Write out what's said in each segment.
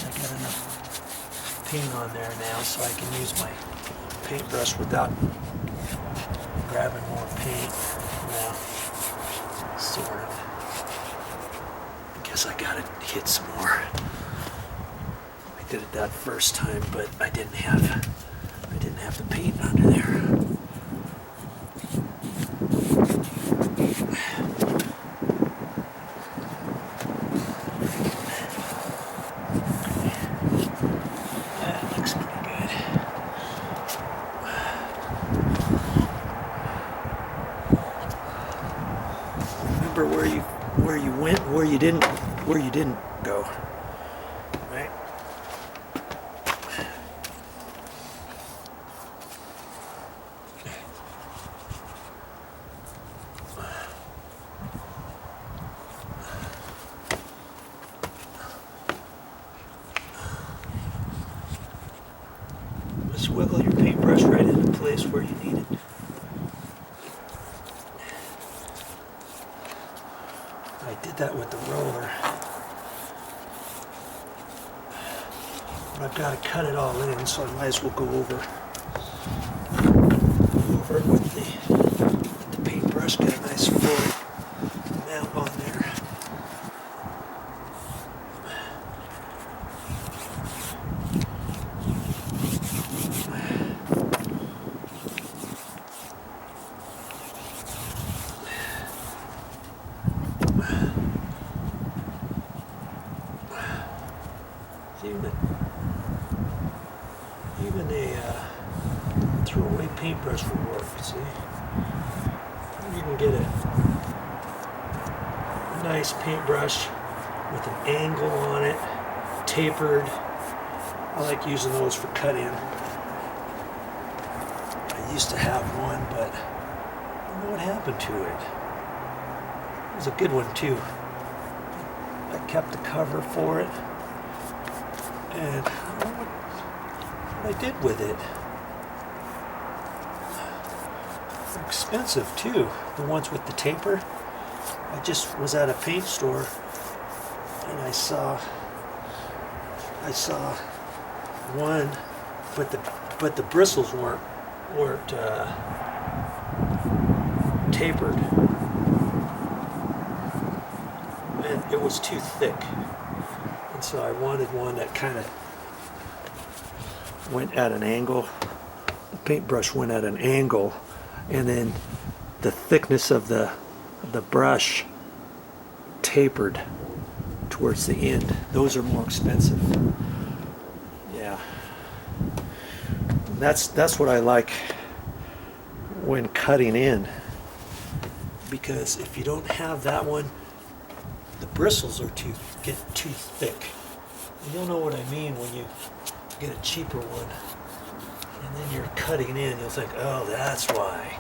I got enough paint on there now so I can use my paintbrush without grabbing more paint. Now, sort of. I guess I gotta hit some more. I did it that first time, but I didn't have the paint under there. That looks pretty good. Remember where you went, where you didn't go. Right? Just wiggle your paintbrush right into place where you need it. I did that with the roller. But I've got to cut it all in, so I might as well go over it with the paintbrush. Get a nice full amount on there. Even a throwaway paintbrush will work, see? You can get a nice paintbrush with an angle on it, tapered. I like using those for cut-in. I used to have one, but I don't know what happened to it. It was a good one too. I kept the cover for it. And I don't know what I did with it. They're expensive too, the ones with the taper. I just was at a paint store and I saw one, but the bristles weren't tapered, and it was too thick. And so I wanted one that kind of went at an angle. The paintbrush went at an angle, and then the thickness of the brush tapered towards the end. Those are more expensive. Yeah. That's what I like when cutting in, because if you don't have that one, the bristles get too thick. And you'll know what I mean when you get a cheaper one, and then you're cutting in. You'll think, oh, that's why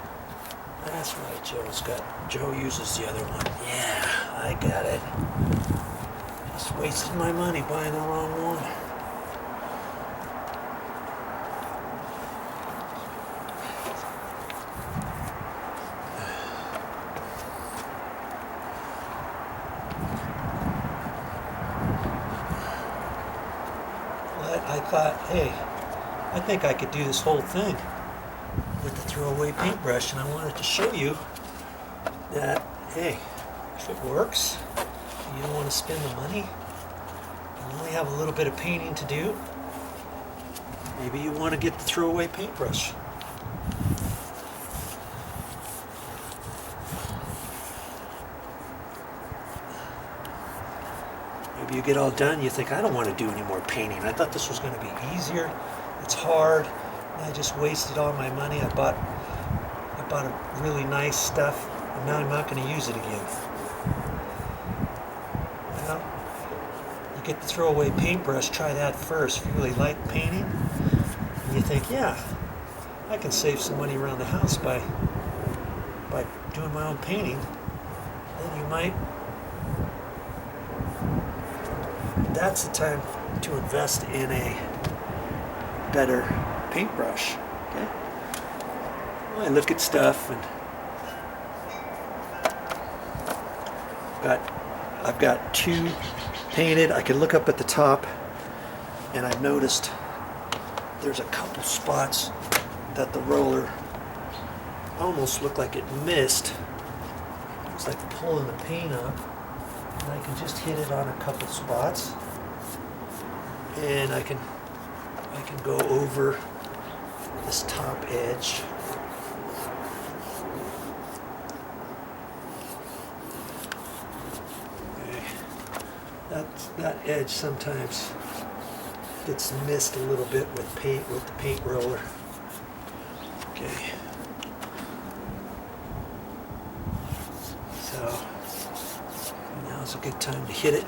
Joe uses the other one. Yeah, I got it. Just wasted my money buying the wrong one. I thought, hey, I think I could do this whole thing with the throwaway paintbrush, and I wanted to show you that, hey, if it works, and you don't want to spend the money, you only have a little bit of painting to do, maybe you want to get the throwaway paintbrush. Maybe you get all done, you think, I don't want to do any more painting. I thought this was going to be easier. It's hard. And I just wasted all my money. I bought a really nice stuff, and now I'm not going to use it again. Well, you get the throwaway paintbrush, try that first. If you really like painting, and you think, yeah, I can save some money around the house by doing my own painting, then you might. That's the time to invest in a better paintbrush. Okay? Well, I look at stuff, and I've got two painted. I can look up at the top And I've noticed there's a couple spots that the roller almost looked like it missed. It's like pulling the paint up, and I can just hit it on a couple spots, and I can go over this top edge. Okay. That edge sometimes gets missed a little bit with paint, with the paint roller. Okay. So now's a good time to hit it.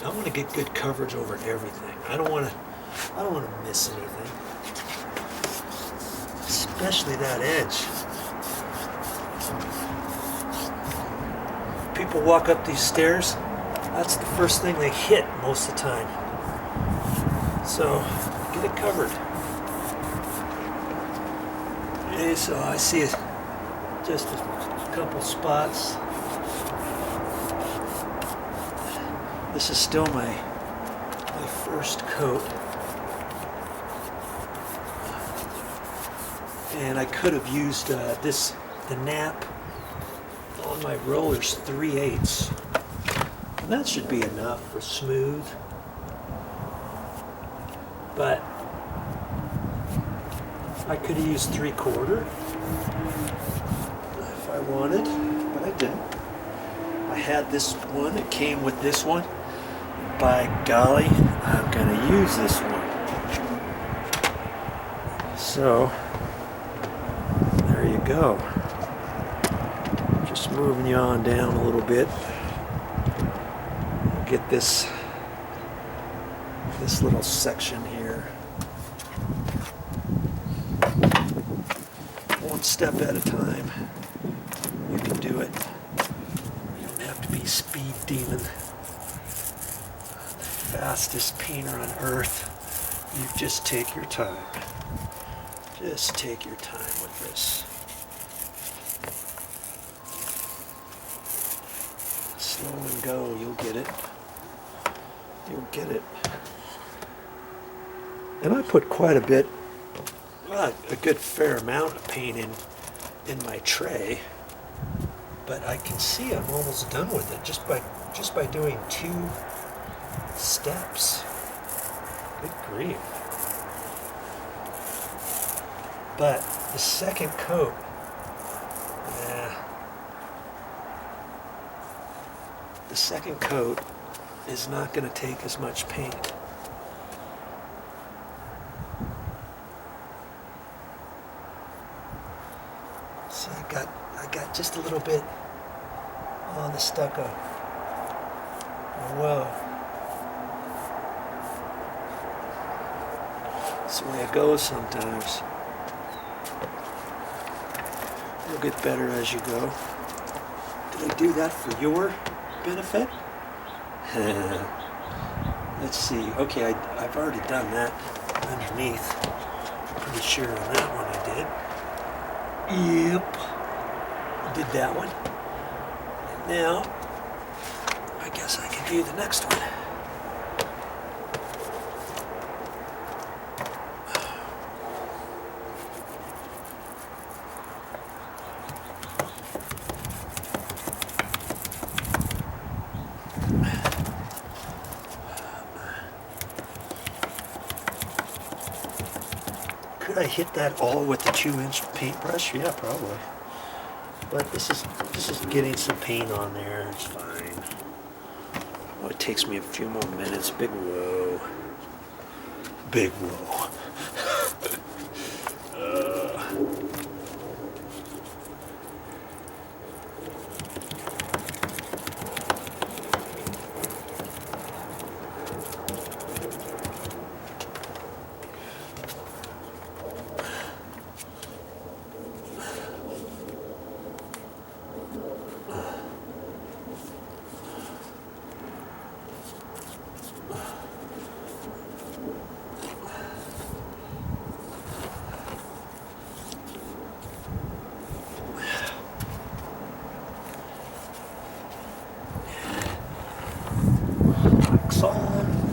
I want to get good coverage over everything. I don't want to miss anything, especially that edge. People walk up these stairs, that's the first thing they hit most of the time. So get it covered. Okay, so I see just a couple spots. This is still my first coat, and I could have used the nap on my rollers 3/8. And that should be enough for smooth, but I could have used 3/4 if I wanted, but I didn't. I had this one, it came with this one. By golly, I'm gonna use this one. So there you go. Just moving you on down a little bit. Get this little section here. One step at a time. You can do it. You don't have to be speed demon. Fastest painter on earth. You just take your time. Just take your time with this. Slow and go, you'll get it. You'll get it. And I put quite a bit, well, a good fair amount of paint in my tray, but I can see I'm almost done with it just by doing 2 steps. Good grief. But the second coat, the second coat is not going to take as much paint. See, I got just a little bit on the stucco. Whoa. That's the way it goes sometimes. You'll get better as you go. Did I do that for your benefit? Let's see. Okay, I've already done that underneath. Pretty sure on that one I did. Yep. Did that one. Now, I guess I can do the next one. Could I hit that all with the 2-inch paintbrush? Yeah, probably. But this is getting some paint on there. It's fine. Oh, it takes me a few more minutes. Big whoa. Big whoa.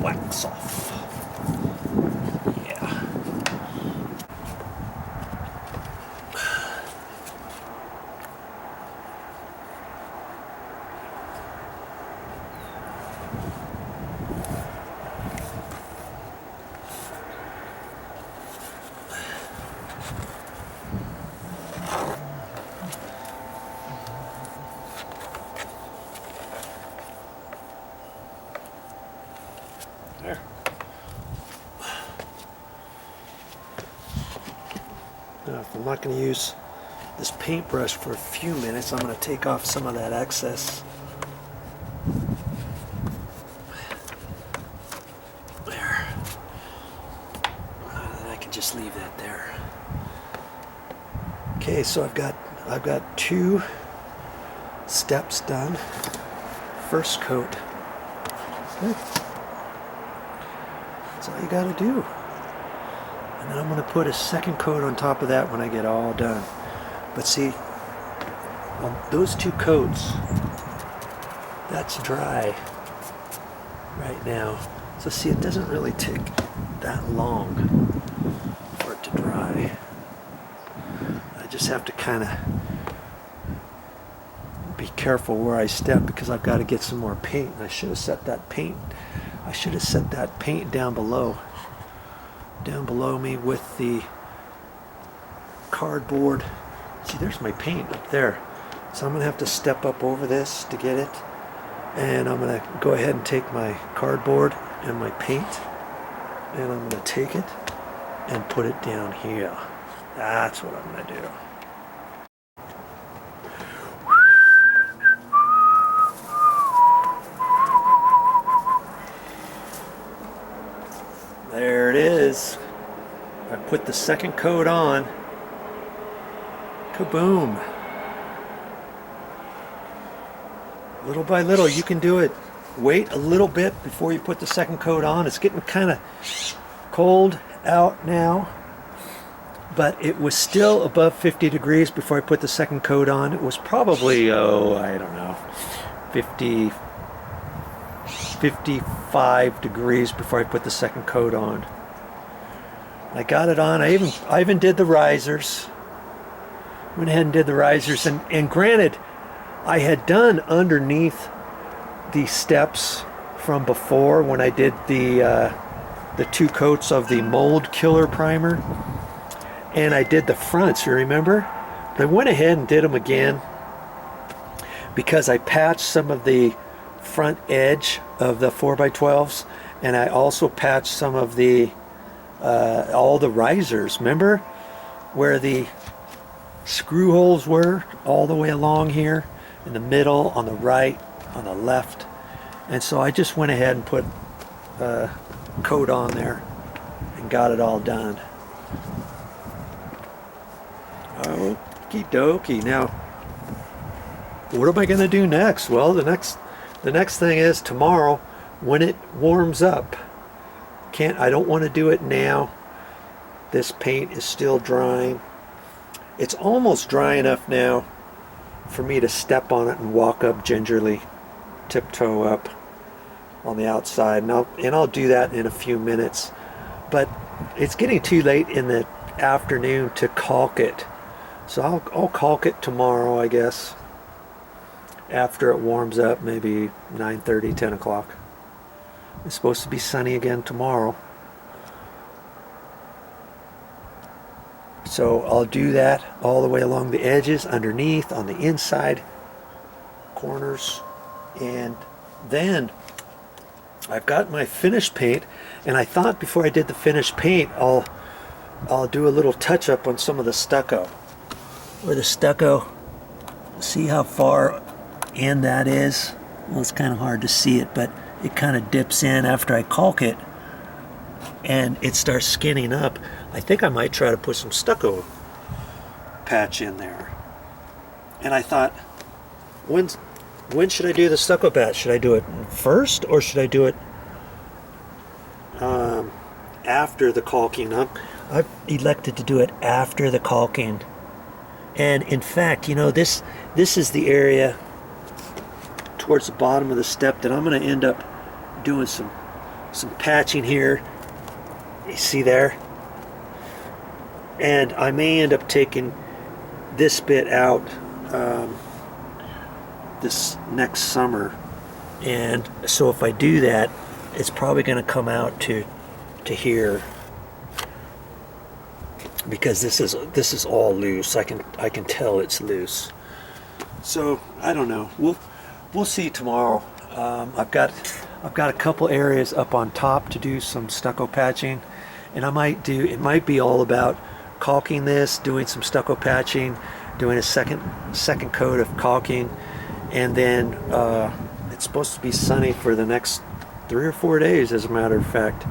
wax off. Yeah. There. Now, if I'm not going to use this paintbrush for a few minutes, I'm going to take off some of that excess. There. Then I can just leave that there. Okay, so I've got 2 steps done. First coat. That's all you got to do. And then I'm going to put a second coat on top of that when I get all done. But see, on those 2 coats, that's dry right now. So see, it doesn't really take that long for it to dry. I just have to kind of be careful where I step because I've got to get some more paint. And I should have set that paint. I should have set that paint down below me with the cardboard. See, there's my paint up there. So I'm going to have to step up over this to get it. And I'm going to go ahead and take my cardboard and my paint. And I'm going to take it and put it down here. That's what I'm going to do. There it is. I put the second coat on. Kaboom. Little by little, you can do it. Wait a little bit before you put the second coat on. It's getting kind of cold out now, but it was still above 50 degrees before I put the second coat on. It was probably, I don't know, 55 degrees before I put the second coat on. I got it on. I even did the risers. Went ahead and did the risers, and granted, I had done underneath the steps from before when I did the 2 coats of the mold killer primer, and I did the fronts, you remember? But I went ahead and did them again because I patched some of the front edge of the 4x12s, and I also patched some of the all the risers. Remember where the screw holes were all the way along here, in the middle, on the right, on the left? And so I just went ahead and put a coat on there and got it all done. Okie dokie. Now, what am I going to do next? Well, the next thing is tomorrow when it warms up. I don't want to do it now. This paint is still drying. It's almost dry enough now for me to step on it and walk up gingerly, tiptoe up on the outside, and I'll do that in a few minutes. But it's getting too late in the afternoon to caulk it, so I'll caulk it tomorrow, I guess, after it warms up, maybe 9:30, 10 o'clock. It's supposed to be sunny again tomorrow. So I'll do that all the way along the edges, underneath, on the inside, corners, and then I've got my finished paint, and I thought before I did the finished paint, I'll do a little touch up on some of the stucco. Where the stucco, see how far in that is? Well, it's kind of hard to see it, but it kind of dips in after I caulk it, and it starts skinning up. I think I might try to put some stucco patch in there. And I thought, when should I do the stucco patch? Should I do it first, or should I do it after the caulking? I've elected to do it after the caulking. And in fact, you know, this is the area towards the bottom of the step that I'm going to end up doing some some patching here. You see there? And I may end up taking this bit out this next summer, and so if I do that, it's probably going to come out to here, because this is all loose. I can tell it's loose. So I don't know. We'll see tomorrow. I've got a couple areas up on top to do some stucco patching, and it might be all about caulking this, doing some stucco patching, doing a second coat of caulking, and then it's supposed to be sunny for the next 3 or 4 days, as a matter of fact,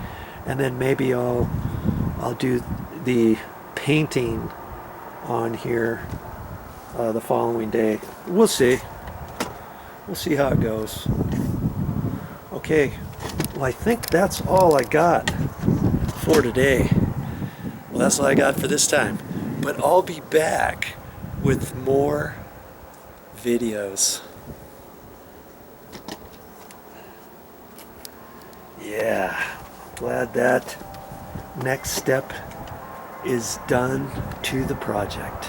and then maybe I'll do the painting on here the following day. We'll see how it goes. Okay, well, I think that's all I got for today. Well, that's all I got for this time, but I'll be back with more videos. Yeah, glad that next step is done to the project.